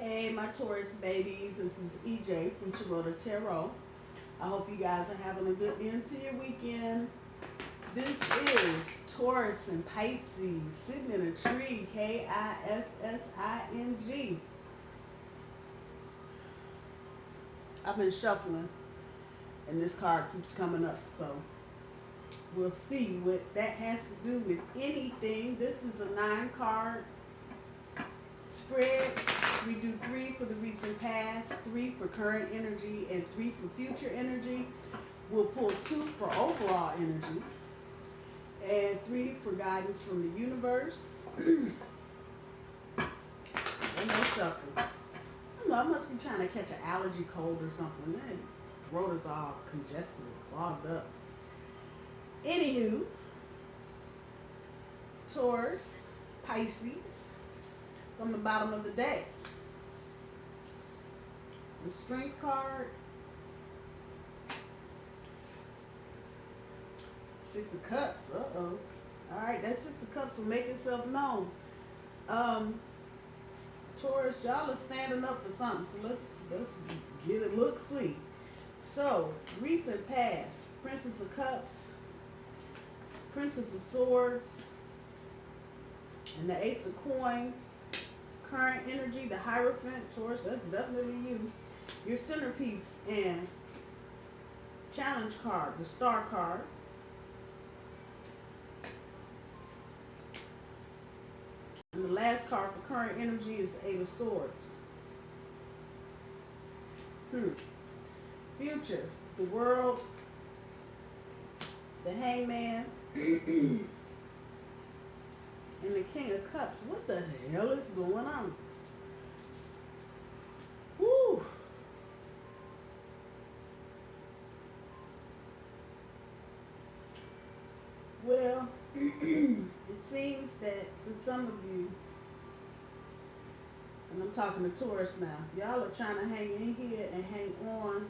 Hey, my Taurus babies, this is EJ from Taurota Tarot. I hope you guys are having a good end to your weekend. This is Taurus and Pisces sitting in a tree, Kissing. I've been shuffling and this card keeps coming up, so we'll see what that has to do with anything. This is a 9-card spread. We do 3 for the recent past, 3 for current energy, and 3 for future energy. We'll pull 2 for overall energy, and 3 for guidance from the universe. And no shuffle. I don't know, I must be trying to catch an allergy cold or something. My throat is all congested, clogged up. Anywho, Taurus, Pisces, from the bottom of the deck. The Strength card, 6 of Cups. Uh-oh. All right, that 6 of Cups will make itself known. Taurus, y'all are standing up for something, so let's get a look-see. So, recent past, Princess of Cups, Princess of Swords, and the Ace of Coin. Current energy, the Hierophant. Taurus, that's definitely you. Your centerpiece and challenge card, the Star card. And the last card for current energy is Eight of Swords. Future, the World, the Hangman, and the King of Cups. What the hell is going on? Woo! Well, it seems that for some of you, and I'm talking to Taurus now, y'all are trying to hang in here and hang on.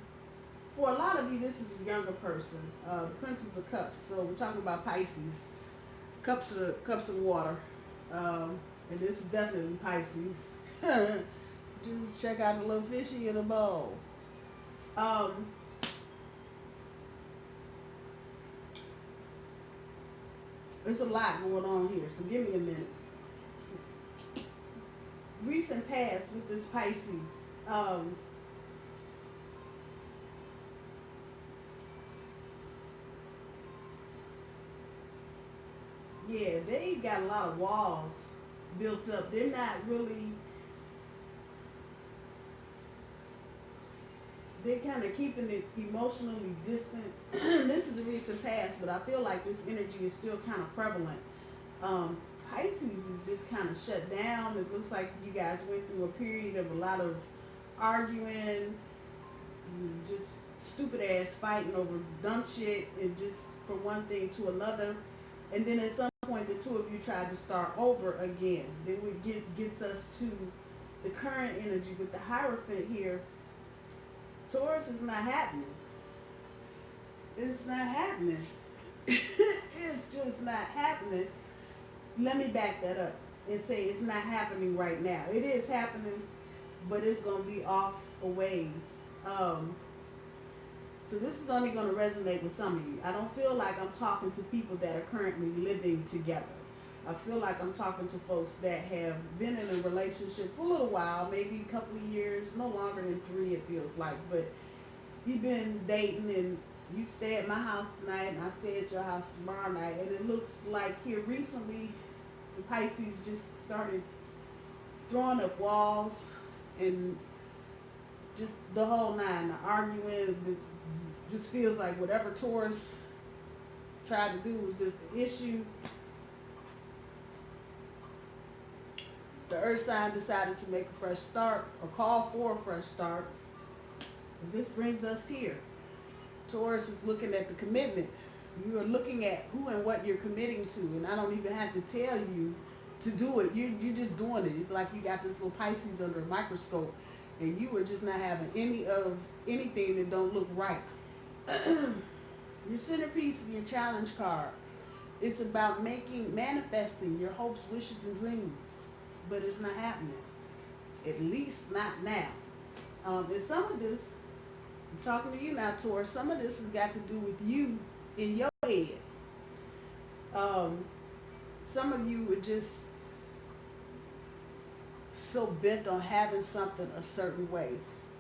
For a lot of you, this is a younger person, the Princess of Cups. So we're talking about Pisces, cups of water, and this is definitely Pisces. Just check out the little fishy in the bowl. There's a lot going on here, so give me a minute. Recent past with this Pisces. Yeah, they got a lot of walls built up. They're not really, they're kind of keeping it emotionally distant. This is the recent past, but I feel like this energy is still kind of prevalent. Pisces is just kind of shut down. It looks like you guys went through a period of a lot of arguing, just stupid ass fighting over dumb shit, and just from one thing to another. And then at some point, the two of you tried to start over again. Then we gets us to the current energy with the Hierophant here. Taurus is not happening. It's not happening. It's just not happening. Let me back that up and say it's not happening right now. It is happening, but it's going to be off a ways. So this is only going to resonate with some of you. I don't feel like I'm talking to people that are currently living together. I feel like I'm talking to folks that have been in a relationship for a little while, maybe a couple of years, no longer than 3 it feels like. But you've been dating and you stay at my house tonight and I stay at your house tomorrow night. And it looks like here recently, the Pisces just started throwing up walls and just the whole nine, the arguing, just feels like whatever Taurus tried to do was just an issue. The Earth sign decided to make a fresh start or call for a fresh start. And this brings us here. Taurus is looking at the commitment. You are looking at who and what you're committing to, and I don't even have to tell you to do it. You're just doing it. It's like you got this little Pisces under a microscope, and you are just not having anything that don't look right. Your centerpiece and your challenge card. It's about manifesting your hopes, wishes, and dreams, but it's not happening. At least not now. And some of this, I'm talking to you now, Taurus, some of this has got to do with you in your head. Some of you are just so bent on having something a certain way.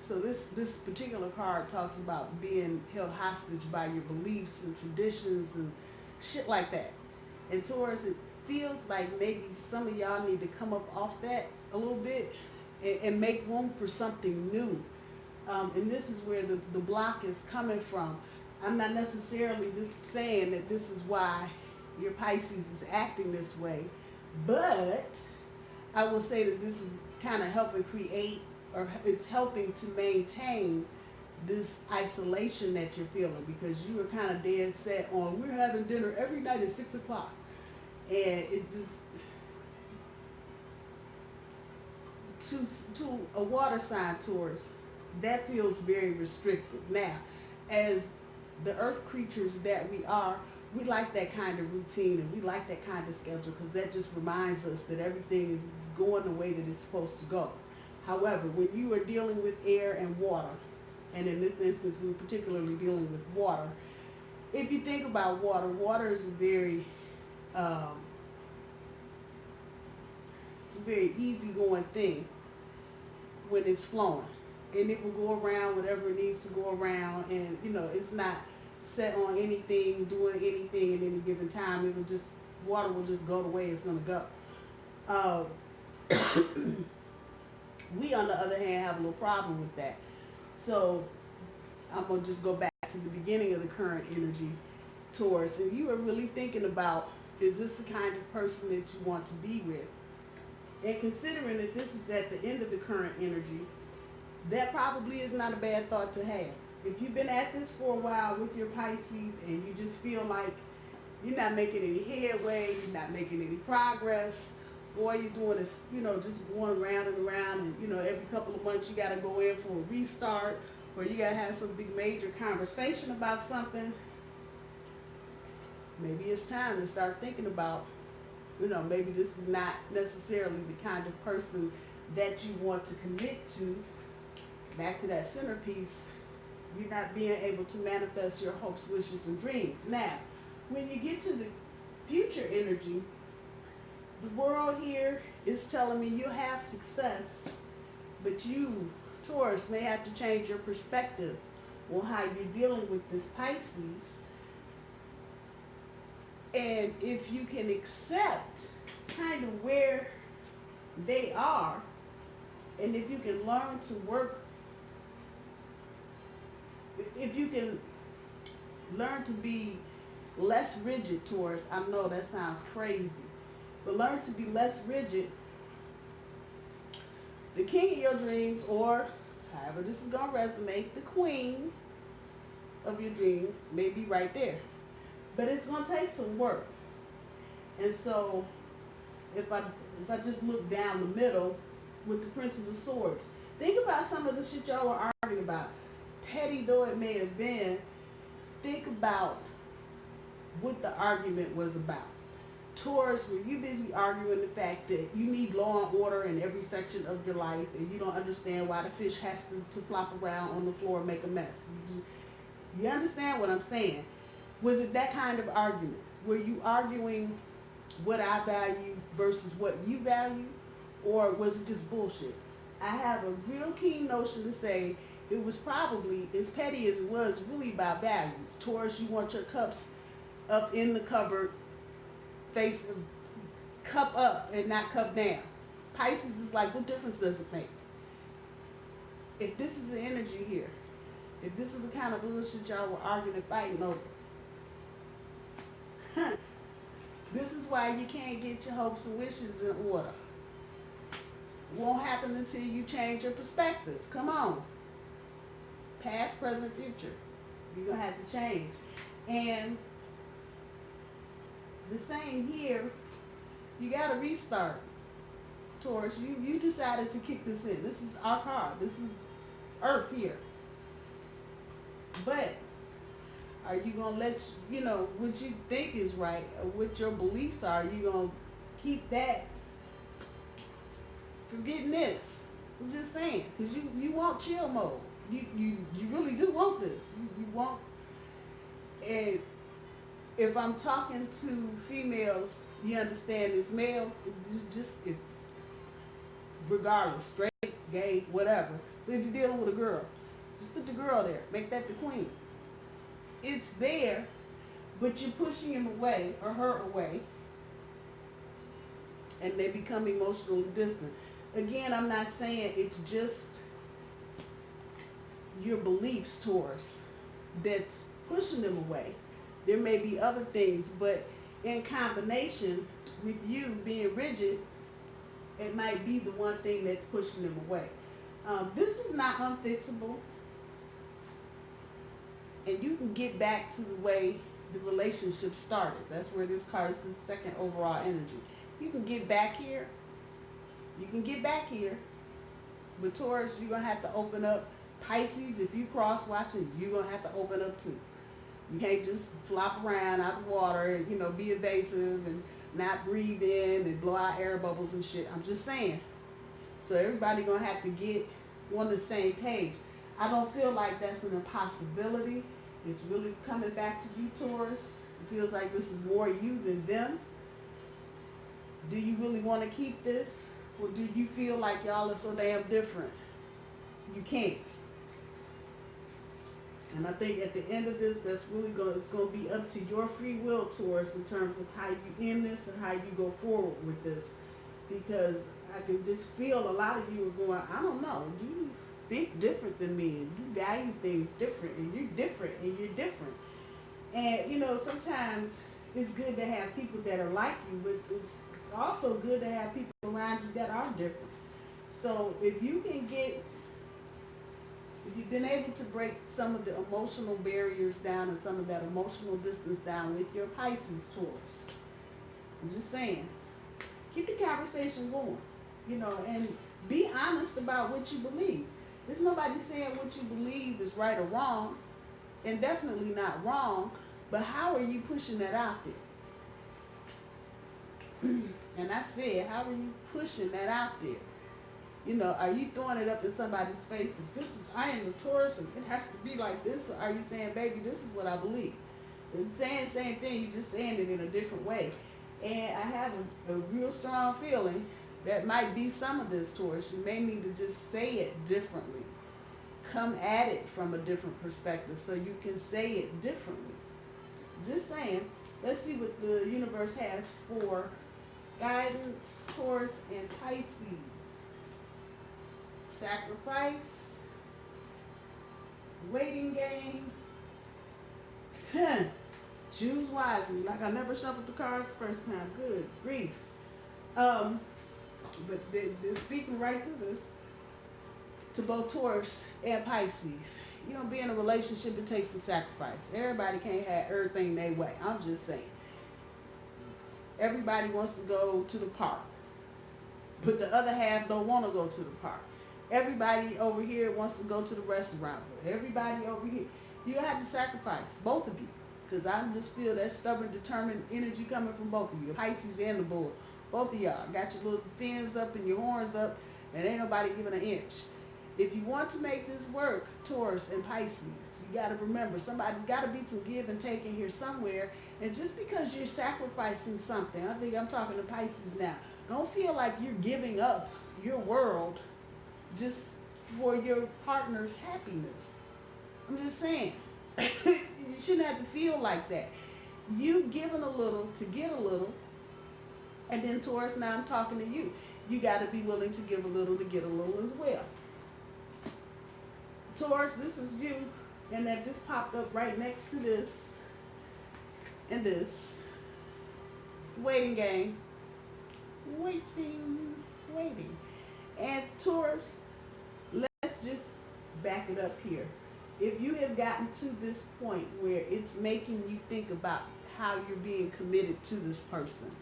So this particular card talks about being held hostage by your beliefs and traditions and shit like that. And Taurus, it feels like maybe some of y'all need to come up off that a little bit and make room for something new. And this is where the block is coming from. I'm not necessarily saying that this is why your Pisces is acting this way, but I will say that this is kind of helping create, or it's helping to maintain this isolation that you're feeling, because you were kind of dead set on, we're having dinner every night at 6 o'clock. And it just, to a water sign, Taurus, that feels very restrictive. Now, as the earth creatures that we are, we like that kind of routine and we like that kind of schedule, because that just reminds us that everything is going the way that it's supposed to go. However, when you are dealing with air and water, and in this instance we're particularly dealing with water, if you think about water, water is a very it's a very easygoing thing when it's flowing, and it will go around whatever it needs to go around, and you know, it's not set on anything, doing anything at any given time. It will just, water will just go the way it's going to go. We, on the other hand, have a little problem with that. So I'm going to just go back to the beginning of the current energy, Taurus. And you are really thinking about, is this the kind of person that you want to be with? And considering that this is at the end of the current energy, that probably is not a bad thought to have. If you've been at this for a while with your Pisces and you just feel like you're not making any headway, you're not making any progress, boy, you're doing this, you know, just going around and around, and you know, every couple of months you got to go in for a restart, or you got to have some big major conversation about something, maybe it's time to start thinking about, you know, maybe this is not necessarily the kind of person that you want to commit to. Back to that centerpiece, you're not being able to manifest your hopes, wishes, and dreams. Now, when you get to the future energy, the world here is telling me you'll have success, but you, Taurus, may have to change your perspective on how you're dealing with this Pisces. And if you can accept kind of where they are, and if you can learn to work, if you can learn to be less rigid, Taurus, I know that sounds crazy, but learn to be less rigid, the king of your dreams, or however this is going to resonate, the queen of your dreams may be right there. But it's going to take some work. And so if I just look down the middle with the Princess of Swords, think about some of the shit y'all were arguing about. Petty though it may have been, think about what the argument was about. Taurus, were you busy arguing the fact that you need law and order in every section of your life, and you don't understand why the fish has to flop around on the floor and make a mess? You understand what I'm saying? Was it that kind of argument? Were you arguing what I value versus what you value? Or was it just bullshit? I have a real keen notion to say it was probably, as petty as it was, really about values. Taurus, you want your cups up in the cupboard, face cup up and not cup down. Pisces is like, what difference does it make? If this is the energy here, if this is the kind of bullshit y'all were arguing and fighting over, this is why you can't get your hopes and wishes in order. It won't happen until you change your perspective. Come on. Past, present, future. You're going to have to change. And the same here, you got to restart. Taurus, you decided to kick this in. This is our card. This is Earth here. But are you going to let, you know, what you think is right, or what your beliefs are, you going to keep that, forgetting this? I'm just saying, because you want chill mode. You really do want this. You want, and if I'm talking to females, you understand as males, if regardless, straight, gay, whatever. But if you're dealing with a girl, just put the girl there. Make that the queen. It's there, but you're pushing him away or her away, and they become emotionally distant. Again, I'm not saying it's just your beliefs, Taurus, that's pushing them away. There may be other things, but in combination with you being rigid, it might be the one thing that's pushing them away. This is not unfixable, and you can get back to the way the relationship started. That's where this card is the second overall energy. You can get back here. You can get back here. But Taurus, you're going to have to open up. Pisces, if you cross watching, you're going to have to open up too. You can't just flop around out the water and, be evasive and not breathe in and blow out air bubbles and shit. I'm just saying. So everybody going to have to get on the same page. I don't feel like that's an impossibility. It's really coming back to you, Taurus. It feels like this is more you than them. Do you really want to keep this? Or do you feel like y'all are so damn different? You can't. And I think at the end of this, it's going to be up to your free will, Taurus, in terms of how you end this or how you go forward with this. Because I can just feel a lot of you are going, I don't know, you think different than me, and you value things different, and you're different, and you're different. And, sometimes it's good to have people that are like you, but it's also good to have people around you that are different. So if you've been able to break some of the emotional barriers down and some of that emotional distance down with your Pisces, Taurus, I'm just saying, keep the conversation going, and be honest about what you believe. There's nobody saying what you believe is right or wrong, and definitely not wrong, but how are you pushing that out there? And I said, how are you pushing that out there? Are you throwing it up in somebody's face? I am a Taurus and it has to be like this. Or are you saying, baby, this is what I believe? It's saying the same thing, you're just saying it in a different way. And I have a real strong feeling that might be some of this, Taurus. You may need to just say it differently. Come at it from a different perspective so you can say it differently. Just saying. Let's see what the universe has for guidance, Taurus, and Pisces. Sacrifice. Waiting game. Choose wisely. Like I never shuffled the cards the first time. Good grief. But they're speaking right to this. To both Taurus and Pisces. Be in a relationship, it takes some sacrifice. Everybody can't have everything their way. I'm just saying. Everybody wants to go to the park. But the other half don't want to go to the park. Everybody over here wants to go to the restaurant. But everybody over here, you have to sacrifice, both of you. Because I just feel that stubborn, determined energy coming from both of you, the Pisces and the bull. Both of y'all got your little fins up and your horns up, and ain't nobody giving an inch. If you want to make this work, Taurus and Pisces, you got to remember, somebody's got to be some give and take in here somewhere. And just because you're sacrificing something, I think I'm talking to Pisces now, don't feel like you're giving up your world just for your partner's happiness. I'm just saying, you shouldn't have to feel like that. You giving a little to get a little, and then Taurus, now I'm talking to you. You got to be willing to give a little to get a little as well. Taurus, this is you, and that just popped up right next to this and this. It's a waiting game. Waiting. And Taurus, let's just back it up here. If you have gotten to this point where it's making you think about how you're being committed to this person,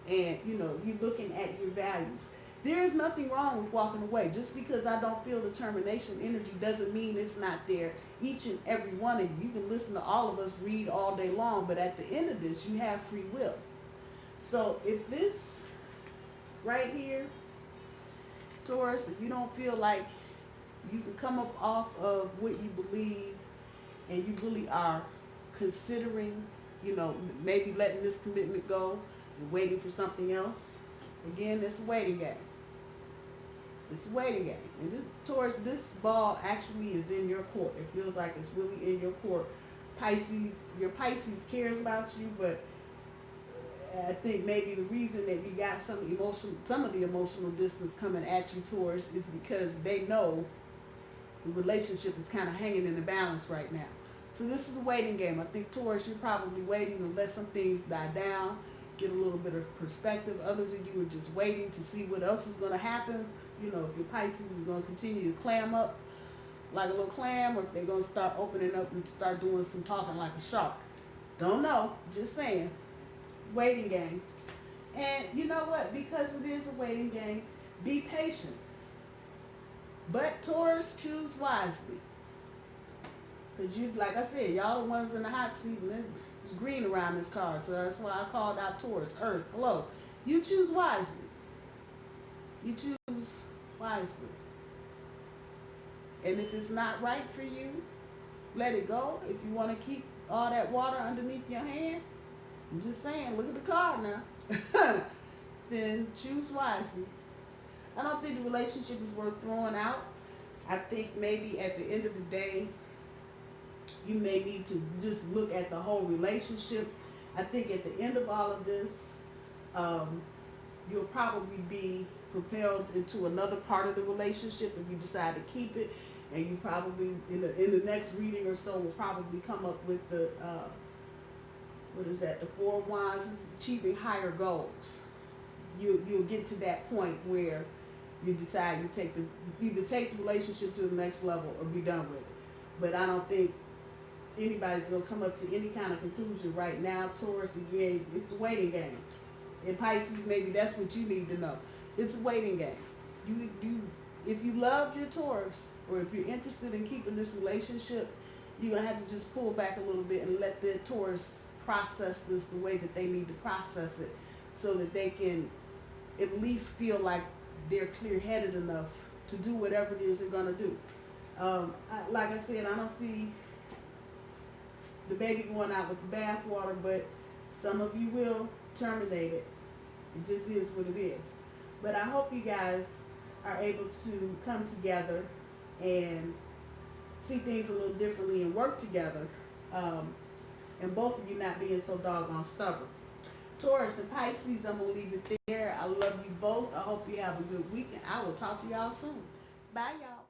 and you're looking at your values, there is nothing wrong with walking away. Just because I don't feel determination energy doesn't mean it's not there. Each and every one of you. You can listen to all of us read all day long, but at the end of this, you have free will. So if this right here, Taurus, if you don't feel like you can come up off of what you believe and you really are considering, you know, maybe letting this commitment go and waiting for something else, again, it's a waiting game. It's a waiting game. And this, Taurus, this ball actually is in your court. It feels like it's really in your court. Pisces, your Pisces cares about you, but I think maybe the reason that you got some of the emotional distance coming at you, Taurus, is because they know the relationship is kind of hanging in the balance right now. So this is a waiting game. I think, Taurus, you're probably waiting to let some things die down, get a little bit of perspective. Others of you are just waiting to see what else is going to happen. You know, if your Pisces is going to continue to clam up like a little clam, or if they're going to start opening up and start doing some talking like a shark. Don't know. Just saying. Waiting game. And you know what? Because it is a waiting game, be patient. But Taurus, choose wisely. Because you, like I said, y'all the ones in the hot seat, and it's green around this card. So that's why I called out Taurus, Earth. Hello. You choose wisely. You choose wisely. And if it's not right for you, let it go. If you want to keep all that water underneath your hand, I'm just saying, look at the card now. Then choose wisely. I don't think the relationship is worth throwing out. I think maybe at the end of the day, you may need to just look at the whole relationship. I think at the end of all of this, you'll probably be propelled into another part of the relationship if you decide to keep it. And you probably, in the next reading or so, will probably come up with the, what is that, the Four of Wands. It's achieving higher goals. You'll get to that point where you decide you either take the relationship to the next level or be done with it. But I don't think anybody's going to come up to any kind of conclusion right now. Taurus, again, it's the waiting game. In Pisces, maybe that's what you need to know. It's a waiting game. If you love your Taurus, or if you're interested in keeping this relationship, you're going to have to just pull back a little bit and let the Taurus process this the way that they need to process it, so that they can at least feel like they're clear-headed enough to do whatever it is they're going to do. Like I said, I don't see the baby going out with the bathwater, but some of you will terminate it. It just is what it is. But I hope you guys are able to come together and see things a little differently and work together, and both of you not being so doggone stubborn. Taurus and Pisces, I'm going to leave it there. I love you both. I hope you have a good week, and I will talk to y'all soon. Bye, y'all.